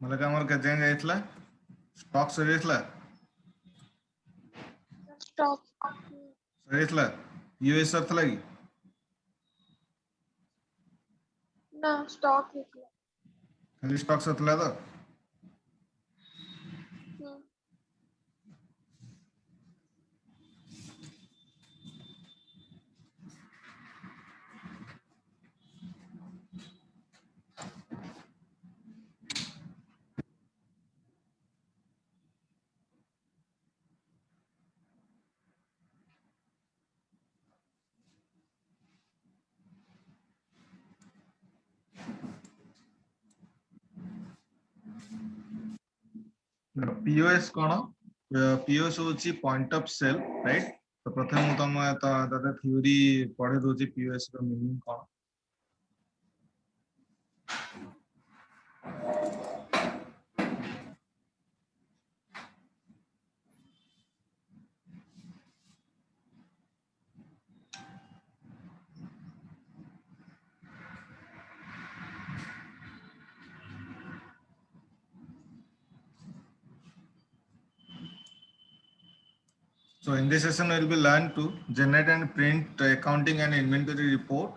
मतलब हमर के चेंज आइतला स्टॉक सरीतला स्टॉक सरीतला यूएस अर्थला की ना स्टॉक निकला। खाली स्टॉक सतला तो पीओएस कोन पीओएस होची पॉइंट ऑफ सेल राइट तो प्रथम तुम दादा थ्योरी पढ़े दोची पीओएस रो मीनिंग कोन So in this session, we will be learn to generate and print accounting and inventory report,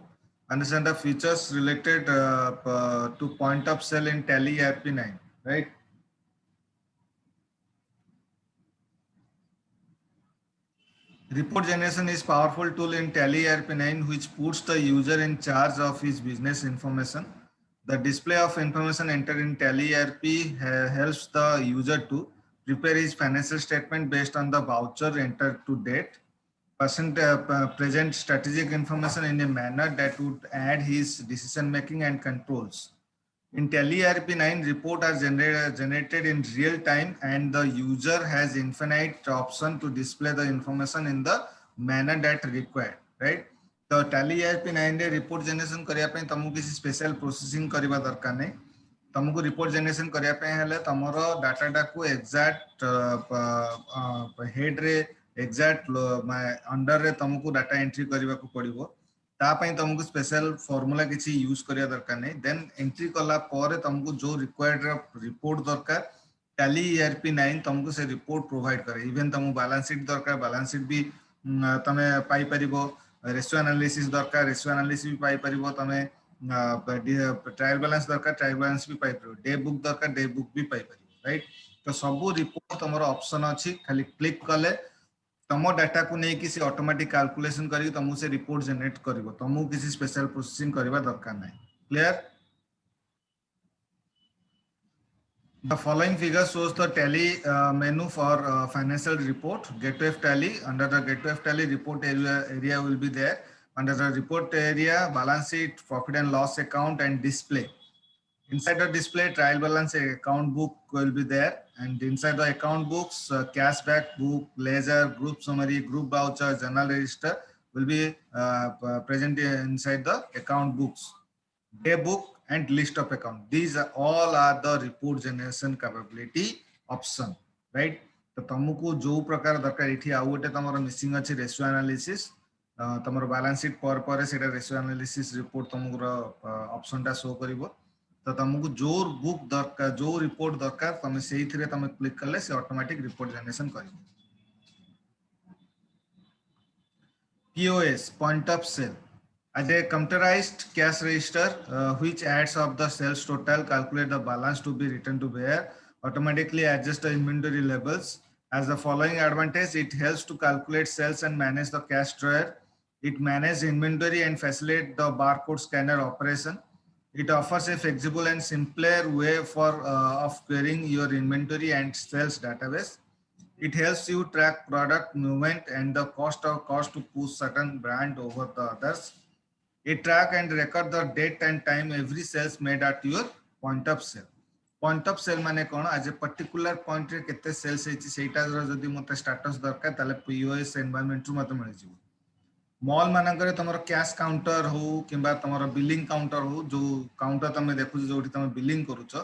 understand the features related to point of sale in Tally ERP9, right? Report generation is powerful tool in Tally ERP9 which puts the user in charge of his business information. The display of information entered in Tally ERP helps the user to prepare his financial statement based on the voucher entered to date. Present strategic information in a manner that would aid his decision making and controls. In Tally ERP9, reports are generated in real time and the user has infinite option to display the information in the manner that required, right? तो Tally ERP9 रे report generation करिया पे तमु किसी special processing करिवा दरकार नहीं तुमको report generation करिया पे हेले तमरो डाटा को एग्जैक्ट हेड रे एग्जैक्ट अंडर रे तुमको डाटा एंट्री करबा को पड़िबो ता पई तुमको स्पेशल फार्मूला किसी यूज करिया दरकार नहीं देन एंट्री कला पर तुमको जो रिक्वायर्ड रिपोर्ट दरकार टैली ERP9 तुमको से रिपोर्ट प्रोवाइड करे इवन तुमको बैलेंस शीट दरकार बैलेंस शीट भी तमे पाई परिबो रेशियो एनालिसिस दरकार रेशियो एनालिसिस भी पाई परिबो तमे ट्रायल बैलेंस दरकार ट्रायल बैलेंस भी पाई परिबो डे बुक दरकार डे बुक भी पाई परिबो राइट तो सब रिपोर्ट तुमरो ऑप्शन अछि खाली क्लिक कले तुम डाटा को नहीं किसी ऑटोमेटिक कैलकुलेशन करके तुमको से रिपोर्ट जनरेट करिवो तुमको किसी स्पेशल प्रोसेसिंग करबा दरकार नहीं clear The following figure shows the Tally menu for financial report. Gateway of Tally. Under the Gateway of Tally, report area will be there. Under the report area, balance sheet, profit and loss account, and display. Inside the display, trial balance account book will be there. And inside the account books, cashback book, ledger, group summary, group voucher, journal register will be present inside the account books. Day book and list of account. These are all are the report generation capability option, right? तो तुमको जो प्रकार दरकार इठी आउ गोटे तमरो missing अछि ratio analysis तमरो balance sheet पर सेटा रेशियो एनालिसिस रिपोर्ट तुमरो ऑप्शन टा शो करिवो तो तुमको जो बुक दरकार जो रिपोर्ट दरकार तमे सेही थिरे तमे क्लिक करले से ऑटोमेटिक रिपोर्ट जनरेशन करिवो POS point of sale as a computerized cash register which adds up the sales total, calculate the balance to be returned to buyer, automatically adjust the inventory levels. As the following advantage, it helps to calculate sales and manage the cash drawer. It manages inventory and facilitate the barcode scanner operation. It offers a flexible and simpler way for of querying your inventory and sales database. It helps you track product movement and the cost to push certain brand over the others. It track and record the date and time every sales made at your point of sale. Point of sale माने कौन आज a particular point रे केते sales हेछि सेटा जदी मते status दरकार ताले POS एनवायरनमेंट रु मते मिल जिवो मॉल मानकर तुम कैश काउंटर हो किंबा तुम बिलिंग काउंटर हो जो काउंटर तुम देखु जो तुम बिलिंग करूछ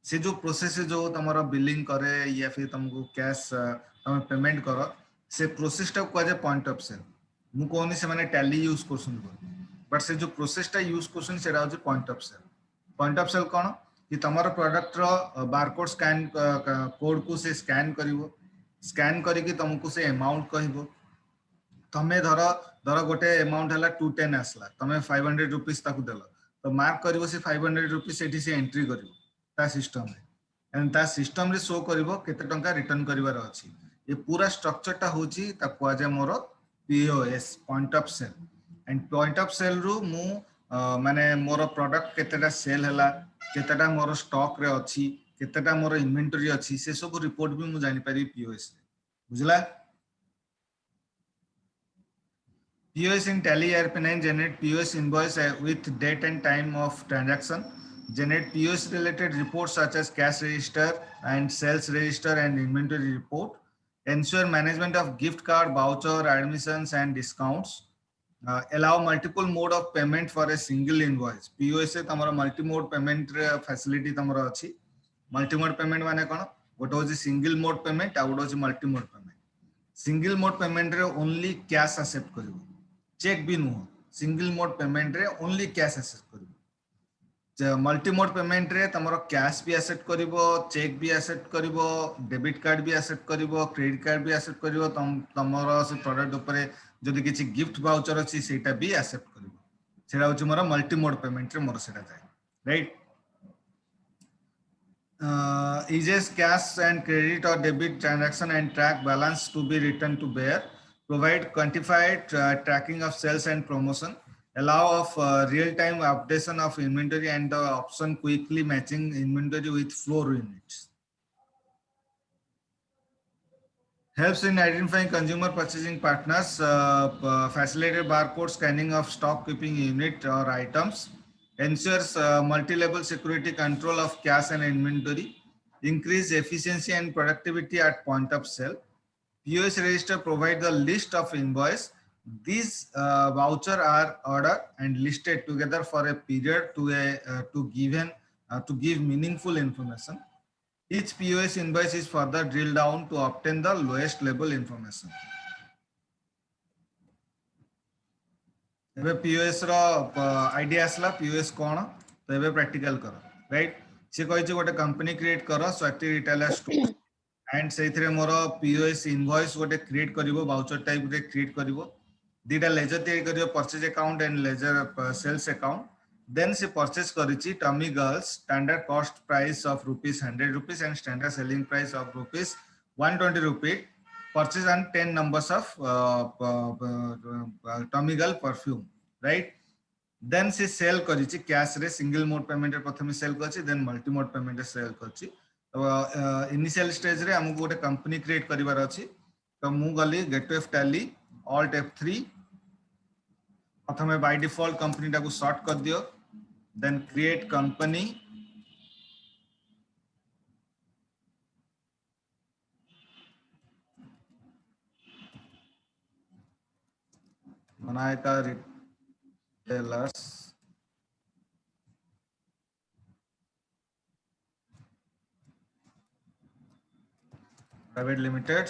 से जो प्रोसेस जो तुम बिलिंग करे या फिर तुमको कैश तुम पेमेंट कर से प्रोसेस टा को पॉइंट ऑफ सेल मु कहनी से माने टैली यूज करछन बट से जो प्रोसेस टा यूज करछन सेटा हो पॉइंट ऑफ सेल कौन कि तमरो प्रोडक्ट रो बारकोड स्कैन कोड को से स्कैन करिवो स्कैन करिकी तुमको से अमाउंट कहबो तमे धर धर गोटे अमाउंट हला 210 आसला तमे 500 रुपीस ताकू देलो तो मार्क करिवो से 500 रुपीस एठी से एंट्री करिवो ता सिस्टम रे एंड ता सिस्टम रे शो करिवो केते टंका रिटर्न करिवार अछि ये पूरा स्ट्रक्चर टा होची ता कुआ जे मोर POS point of sale and point of sale रु मु माने मोर प्रोडक्ट केतेटा सेल हला केतेटा मोर स्टॉक रे अछि केतेटा मोर इन्वेंटरी अछि से सब रिपोर्ट भी मु जानि पारी पीओएस बुझला POS in Tally ERP9 generate POS invoice with date and time of transaction, generate POS related reports such as cash register and sales register and inventory report, ensure management of gift card, voucher, admissions and discounts, allow multiple mode of payment for a single invoice. POS से तमरा multi mode payment facility तमरा अछि. Multi mode payment माने कोन? गोटे होची single mode payment आ गोटे होची multi mode payment. Single mode payment रे only cash accept करिवो. Cheque भी नुह सिंगल मोड पेमेंट रे ओनली कैश एक्सेप्ट करिवो मल्टी मोड पेमेंट रे तमरो कैश भी एक्सेप्ट करिवो चेक भी एक्सेप्ट करिवो डेबिट कार्ड भी एक्सेप्ट करिवो क्रेडिट कार्ड भी एक्सेप्ट करिवो तमरो से प्रोडक्ट ऊपर जदि किछि गिफ्ट वाउचर अछि सेटा भी एक्सेप्ट करिवो सेटा होछि मोर मल्टी मोड पेमेंट रे मोर सेटा जाय right eases cash and credit or debit transaction and track balance to be returned to bear provide quantified tracking of sales and promotion, allow of real-time updation of inventory and the option quickly matching inventory with floor units. Helps in identifying consumer purchasing partners, facilitated barcode scanning of stock keeping unit or items, ensures multi-level security control of cash and inventory, increase efficiency and productivity at point of sale. POS register provide the list of invoice. These voucher are ordered and listed together for a period to give meaningful information. Each POS invoice is further drilled down to obtain the lowest level information. एबे POS रो idea आसला POS कोन तो एबे practical करो right से कहि जे गोटे company create करो Swati retailer store and सेथरे मोर POS इनवॉइस गोटे क्रिएट करिवो वाउचर टाइप रे क्रिएट करिवो दीटा लेजर तयारी करिवो purchase account and ledger sales account then से परचेज करिछि Tommy girls standard cost price of ₹100 and standard selling price of ₹120 purchase and 10 numbers of Tommy Girl perfume right then से cell करिछि cash रे single mode payment रे प्रथमे cell करछि then multi mode payment रे cell करछि तो initial stage रे हमको गोटे कंपनी क्रिएट करिवार अछि तो मु गली gateway of tally alt F3 प्रथमे बाय डिफॉल्ट कंपनी टाको सॉर्ट कर दियो देन क्रिएट कंपनी बनाए का retailers private limited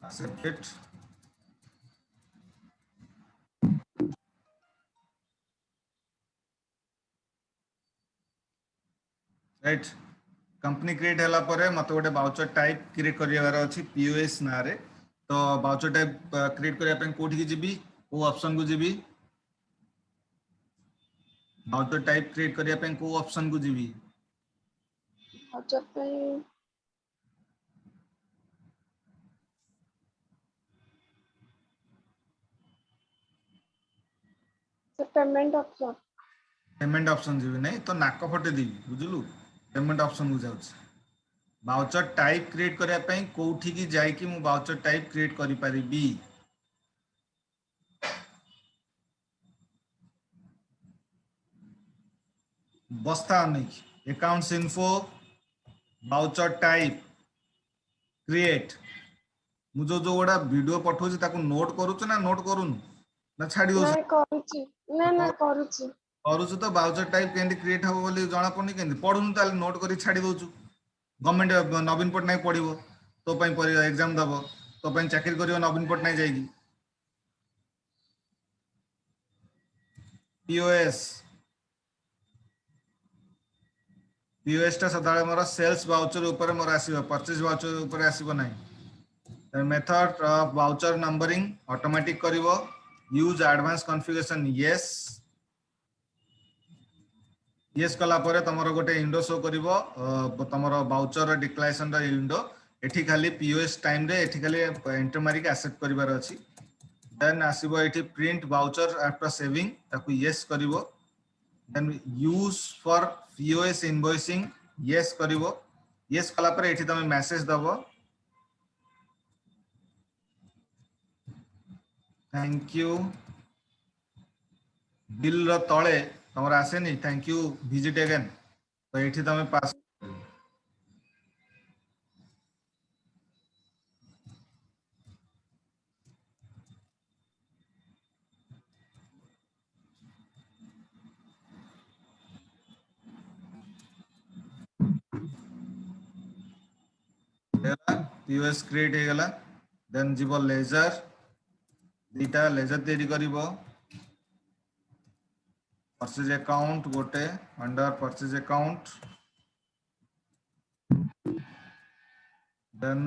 accept it right company create हला परे मते गोटे वाउचर टाइप क्रिएट करिवार अछि POS ना रे तो वाउचर टाइप क्रिएट करिया पे कोठी की जिबी को ऑप्शन को जिबी वाउचर टाइप क्रिएट करिया पे को ऑप्शन को जिबी वाउचर पे पेमेंट ऑप्शन जिबी नहीं तो नाक फटे देबी बुझलु पेमेंट ऑप्शन को जाउछ वाउचर टाइप क्रिएट करिया पे कोठी की जाय कि मु वाउचर टाइप क्रिएट करि परिबी बस्ता नहीं accounts info voucher type create मु जो गोडा वीडियो पठौछि ताको नोट करूछ ना नोट करूनु ना छाडी दो नहीं करूची ना करूची करूछ तो वाउचर टाइप केंदी क्रिएट हो बोली जाना पड़नी केंदी पढुनु ताले नोट करी छाडी दोछु गवर्नमेंट नवीन पटनायक पढिबो तो पई एग्जाम दबो तो पई चाकरी करियो नवीन पटनायक जाईगी POS पीओएस टा सदाळे मोर सेल्स वाउचर ऊपर मोर आसीबो परचेज वाउचर ऊपर आसीबो नाही method of voucher numbering automatic करिवो use advance configuration yes yes कला परे तमरो गोटे विंडो शो करिवो तमरो वाउचर डिक्लेरेशन रा विंडो एठी खाली पीओएस टाइम रे एठी खाली एंटर मारी के एक्सेप्ट करिवार अछि देन आसीबो एठी प्रिंट वाउचर आफ्टर सेविंग ताकू यस करिवो then use for POS invoicing yes करिवो यस कला परे एठी तमे मेसेज दबो थैंक यू बिल रो तळे तमर आसेनी थैंक यू विजिट अगेन तो एठी तमे पास पीओएस क्रिएट हे गला देन जीवो लेजर दीटा लेजर तैयारी करिवो परचेज अकाउंट गोटे under purchase account then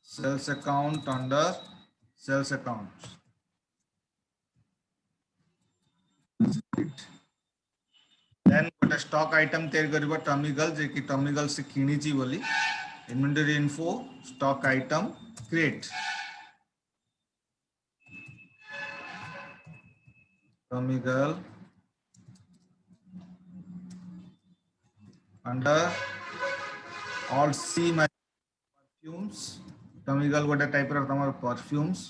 sales account under sales account then गोटे स्टॉक आइटम तैयारी करिवो टर्मिगल जे कि टर्मिगल से किनीची बोली inventory info stock item create Tommy Girl under all see my perfumes Tommy Girl गोटे टाइप रो तमर परफ्यूम्स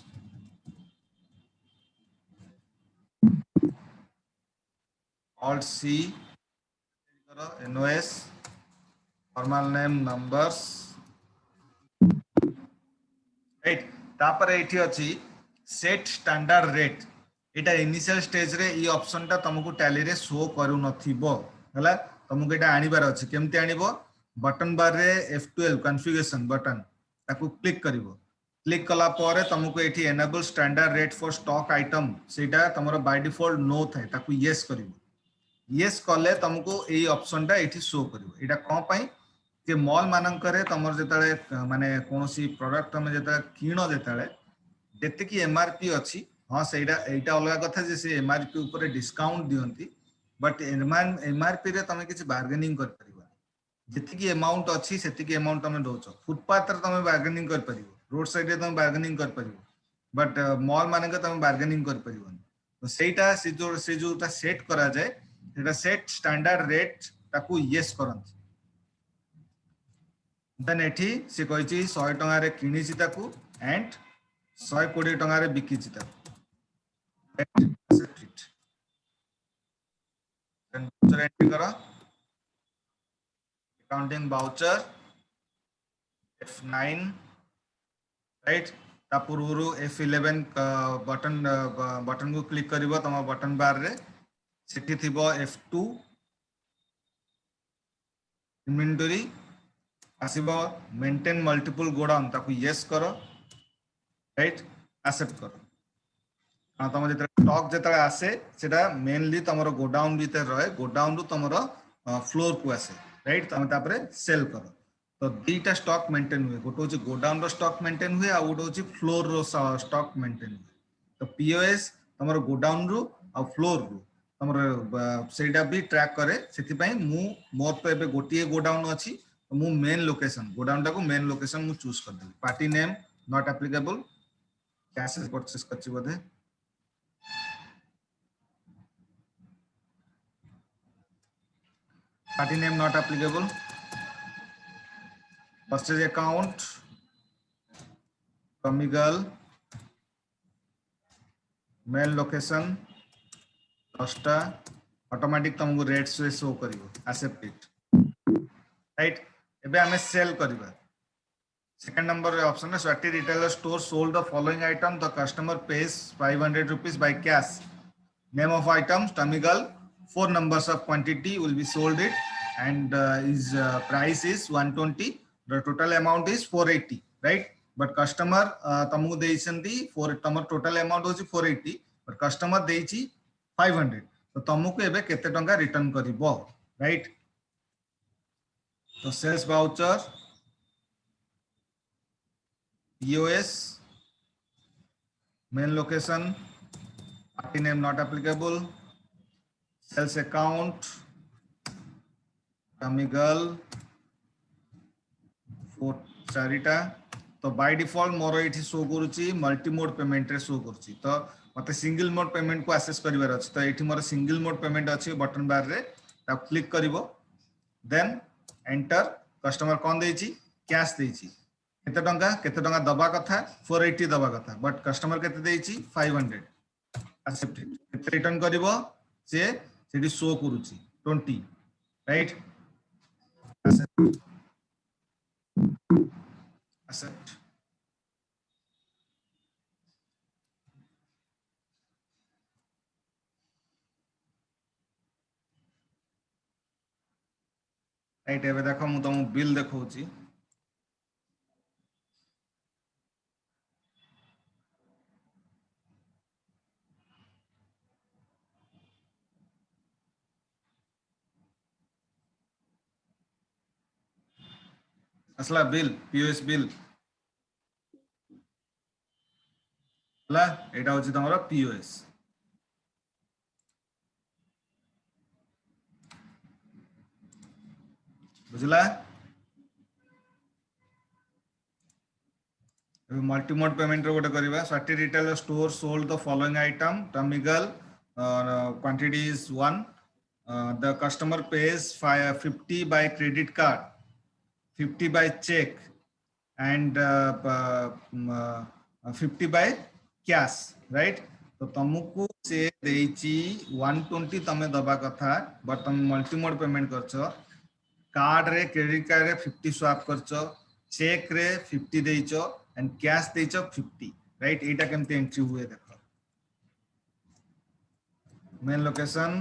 ऑल सी करो NOS formal name numbers right तापर एठी अछि सेट स्टैंडर्ड रेट एटा इनिशियल स्टेज रे ई ऑप्शन टा तुमको टैली रे शो करू नथिबो हला तुमको एटा आनिबार अछि केमति आनिबो बटन बार रे F12 कॉन्फ़िगरेशन बटन ताकू क्लिक करिवो क्लिक कला परे तुमको एठी enable standard rate for stock item सेटा तमरो बाय डिफॉल्ट नो थाए ताकू यस करिवो यस कले तुमको एई ऑप्शन टा एठी शो करिवो एटा कोन पई के मॉल मानकरे तमर जेताले माने कोनोसी प्रोडक्ट तमे जेता किनो जेताले जेतिकी एमआरपी अछि हां सेटा एटा अलग कथा जे से एमआरपी ऊपर डिस्काउंट दियंती बट एमआरपी रे तमे किछ बार्गेनिंग कर परिबो जेतिकी अमाउंट अछि सेतिकी अमाउंट तमे दोचो फुटपाथ रे तमे बार्गेनिंग कर परिबो रोड साइड रे तमे बार्गेनिंग कर परिबो बट मॉल माने के तमे बार्गेनिंग कर परिबो तो सेटा से जोटा सेट करा जाय सेटा सेट स्टैंडर्ड रेट ताकू यस करंती देन एठी से कहिची 100 टका रे किनीची ताकू एंड 120 टका रे बिकिची ताकू accept it then voucher entry करो अकाउंटिंग वाउचर F9 राइट ता पूर्वरु F11 बटन बटन को क्लिक करिवो तम बटन बार रे सेठी थिबो F2 इन्वेंटरी आसीबो मेंटेन मल्टीपल गोडाउन ताकू यस करो राइट एक्सेप्ट करो हां तम जेता स्टॉक जेता आसे सेटा मेनली तमरो गोडाउन भीतर रहे गोडाउन रु तमरो फ्लोर को आसे राइट तम तापरे सेल करो तो दीटा स्टॉक मेंटेन हुए गोटे होची गोडाउन रो स्टॉक मेंटेन हुए आ गोटे होची फ्लोर रो स्टॉक मेंटेन हुए तो पीओएस तमरो गोडाउन रु आ फ्लोर रु तमरो सेटा भी ट्रैक करे सेति पई मु मोर तो एबे गोटिए गोडाउन अछि तो मु मेन लोकेशन गोडाउन टा को मेन लोकेशन मु चूज कर देली party name not applicable cash purchase करछि बोधे party name not applicable purchase account Tommy Girl main location 10टा ऑटोमेटिक तुमको रेट से शो करिवो एक्सेप्ट इट राइट एबे हमें सेल करिवो सेकंड नंबर ऑप्शन है Swati retailer store sold the following item the customer pays 500 rupees by cash name of items Tommy Girl 4 numbers of quantity will be sold it and is price is 120 the total amount is 480 right but customer तमको देइसंती for तमर total amount होची 480 but customer देइची 500 तो तमको एबे केते टंका return करिवो right तो sales voucher POS main location party name not applicable sales account dummy girl 4 चारिटा तो बाय डिफॉल्ट मोर एठी शो करूची मल्टी मोड पेमेंट रे शो करूची तो मते सिंगल मोड पेमेंट को एक्सेस करिवार अछि तो एठी मोर सिंगल मोड पेमेंट अछि बटन बार रे ता क्लिक करिवो देन एंटर कस्टमर कोन देछि कैश देछि केते टंका दबा कथा 480 दबा कथा बट कस्टमर केते देछि 500 एक्सेप्टेड केते रिटर्न करिवो से सेठी शो करूची 20 राइट accept राइट एबे देखो मु तुम बिल देखौची असला बिल POS बिल ला एटा होची तमरो POS बुझला मल्टी मोड पेमेंट रो गोटे करबा Swati retail store sold the following item Tommy Girl quantity is 1 the customer pays 50 by credit card 50 by check and 50 by cash right तो तुमको से देची 120 तमे दबा कथा बट तुम मल्टी मोड पेमेंट करछो कार्ड रे क्रेडिट कार्ड रे 50 स्वैप करछो चेक रे 50 देइछो एंड कैश देइछो 50 राइट एटा केमते एंट्री हुए देखो main location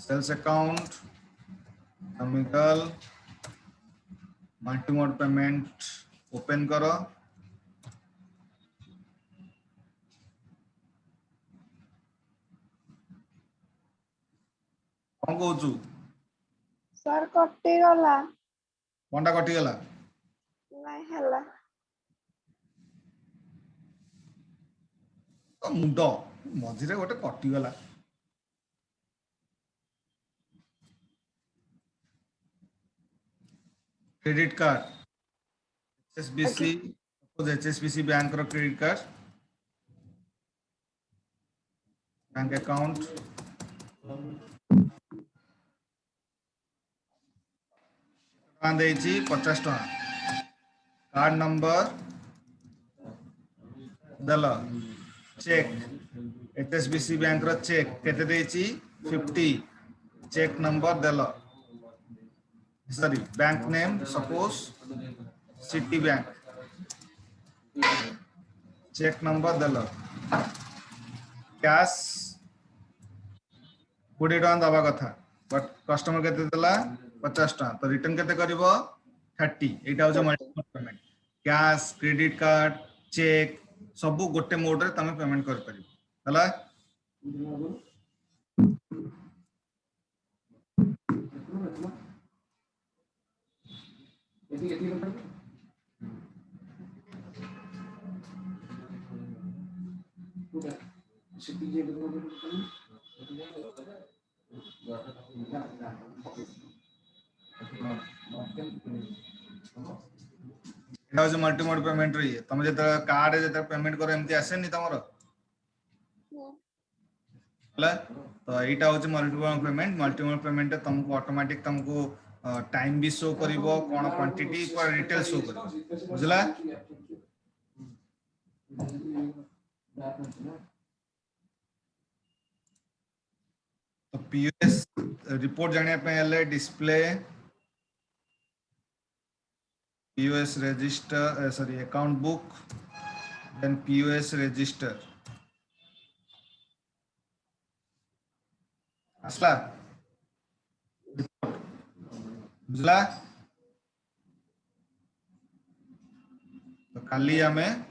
sales account Tommy Girl multi mode payment open करो कौन कहू सर कटि गला कौनटा कटि गला नहीं हला तो मुंड मझिरे गोटे कटि गला credit card HSBC suppose HSBC bank रो क्रेडिट कार्ड बैंक अकाउंट देइछि 50 टका कार्ड नंबर दल चेक HSBC बैंक रो चेक केते देइछि 50 चेक नंबर दल sorry bank name suppose Citi bank cheque number दल कैश 20 टका दबा कथा बट कस्टमर केते देला 50 टका तो रिटर्न केते करिवो 30 एटा हो multi payment cash credit card cheque सब गोटे मोड रे तमे पेमेंट कर परिबो हला एटा हो मल्टी मोड पेमेंट रे तमे जे कार्ड जे पेमेंट करो एमती आसेनी तमरो हला तो एटा हो मल्टी मोड पेमेंट तुमको ऑटोमेटिक तुमको टाइम भी शो करिवो कोन क्वांटिटी पर रिटेल शो करिवो बुझला तो POS रिपोर्ट जाने पे हले display POS register sorry account book then POS register असला बुझला तो खाली हमें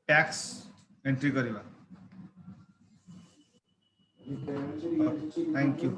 टैक्स एंट्री करिवा थैंक यू